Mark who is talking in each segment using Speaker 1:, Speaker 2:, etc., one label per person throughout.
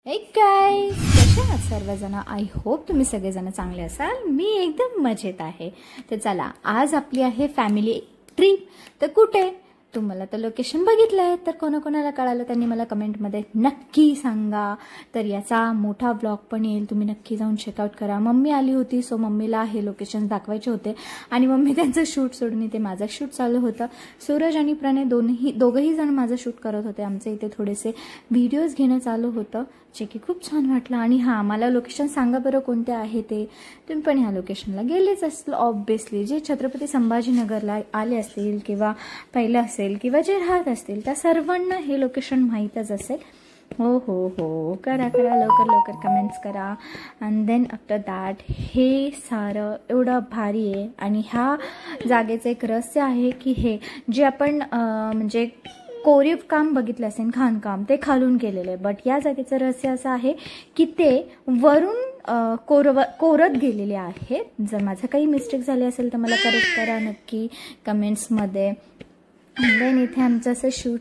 Speaker 1: Hey guys, कसे आहात सर्वजण? आय होप तुम्ही सगळेजण चांगले असाल. मी एकदम मजेत आहे. तर चला, आज आपली आहे फॅमिली ट्रिप. तर कुठे? तुम्हाला तर लोकेशन बघितलं आहे, तर कोणाकोणाला कळालं त्यांनी मला कमेंटमध्ये नक्की सांगा. तर याचा मोठा ब्लॉग पण येईल, तुम्ही नक्की जाऊन चेकआउट करा. मम्मी आली होती, सो मम्मीला हे लोकेशन दाखवायचे होते आणि मम्मी त्यांचं शूट सोडून इथे माझं शूट चालू होतं. सूरज आणि प्रणय दोघंही जण माझं शूट करत होते. आमचे इथे थोडेसे व्हिडिओज घेणं चालू होतं, जे की खूप छान वाटलं. आणि हां, मला लोकेशन सांगा बरं कोणते आहे ते. तुम्ही पण ह्या लोकेशनला गेलेच असतील ऑब्वियसली. जे छत्रपती संभाजीनगरला आले असतील किंवा पहिलं असेल किंवा जे राहत असतील त्या सर्वांना हे लोकेशन माहीतच असेल. हो हो हो, करा करा, लवकर लवकर कमेंट्स करा. अँड देन आफ्टर दॅट हे सारं एवढं भारी आहे. आणि ह्या जागेचं एक रहस्य आहे की हे जे आपण म्हणजे कोरीव काम बघितलं असेल, खाणकाम, ते खालून केलेलं आहे. बट या जागेचं रहस्य असं आहे की ते वरून कोरत गेलेले आहे. जर माझं काही मिस्टेक झाली असेल तर मला करेक्ट करा नक्की कमेंट्समध्ये. देन इथे आमचं असं शूट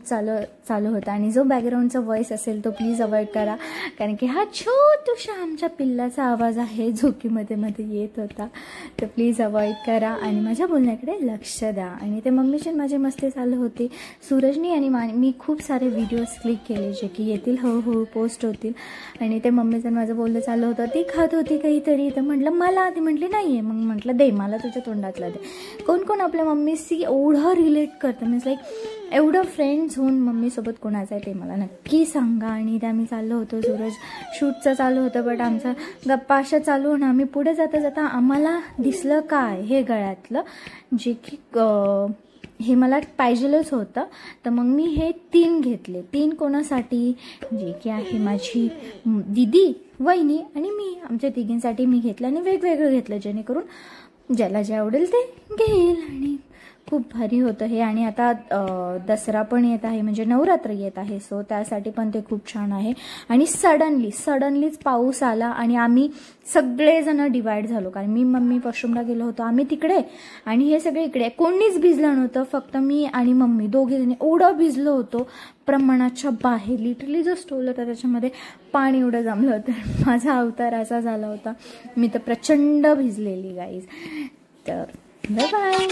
Speaker 1: चालू होतं आणि जो बॅकग्राऊंडचा व्हॉइस असेल तो प्लीज अवॉइड करा, कारण की हा छोटूशा आमच्या पिल्लाचा आवाज आहे जो की मध्ये मध्ये येत होता. तर प्लीज अवॉइड करा आणि माझ्या बोलण्याकडे लक्ष द्या. आणि ते मम्मीची माझी मस्ती चालू होती. सूरजनी आणि मी खूप सारे व्हिडिओज क्लिक केले जे की येतील, हळूहळू पोस्ट होतील. आणि ते मम्मीचं माझं बोलणं चालू होतं. ती खात होती काहीतरी, तर म्हटलं मला, ती म्हटली नाही आहे. मग म्हटलं दे मला तुझ्या तोंडातलं दे. कोण कोण आपल्या मम्मीशी एवढं रिलेट करतं, मीन्स लाईक एवढं फ्रेंड्स होऊन मम्मीसोबत कोणाचं आहे ते मला नक्की सांगा. आणि ते आम्ही चाललो होतो, सूरज शूटचं चालू होतं. बट आमचा गप्पा अशा चालू होणं, आम्ही पुढे जाता जाता आम्हाला दिसलं काय हे गळ्यातलं, जे की हे मला पाहिजेलच होतं. तर मग मी हे 3 घेतले. 3 कोणासाठी? जे की आहे माझी दीदी, वहिनी आणि मी. आमच्या तिघींसाठी मी घेतलं आणि वेगवेगळं घेतलं, जेणेकरून ज्याला जे आवडेल ते घेईल. आणि खूप भारी होतं हे. आणि आता दसरा पण येत आहे, म्हणजे नवरात्र येत आहे, सो त्यासाठी पण ते खूप छान आहे. आणि सडनलीच पाऊस आला आणि आम्ही सगळेजण डिवाइड झालो, कारण मी मम्मी वॉशरूमला गेलो होतो, आम्ही तिकडे आणि हे सगळे इकडे. कोणीच भिजलं नव्हतं, फक्त मी आणि मम्मी दोघीजणी एवढं भिजलो होतो प्रमाणाच्या बाहेर. लिटरली जो स्टोल होता त्याच्यामध्ये पाणी एवढं जमलं होतं. माझा अवतार असा झाला होता. मी तर प्रचंड भिजलेली गाईज. तर बाय बाय.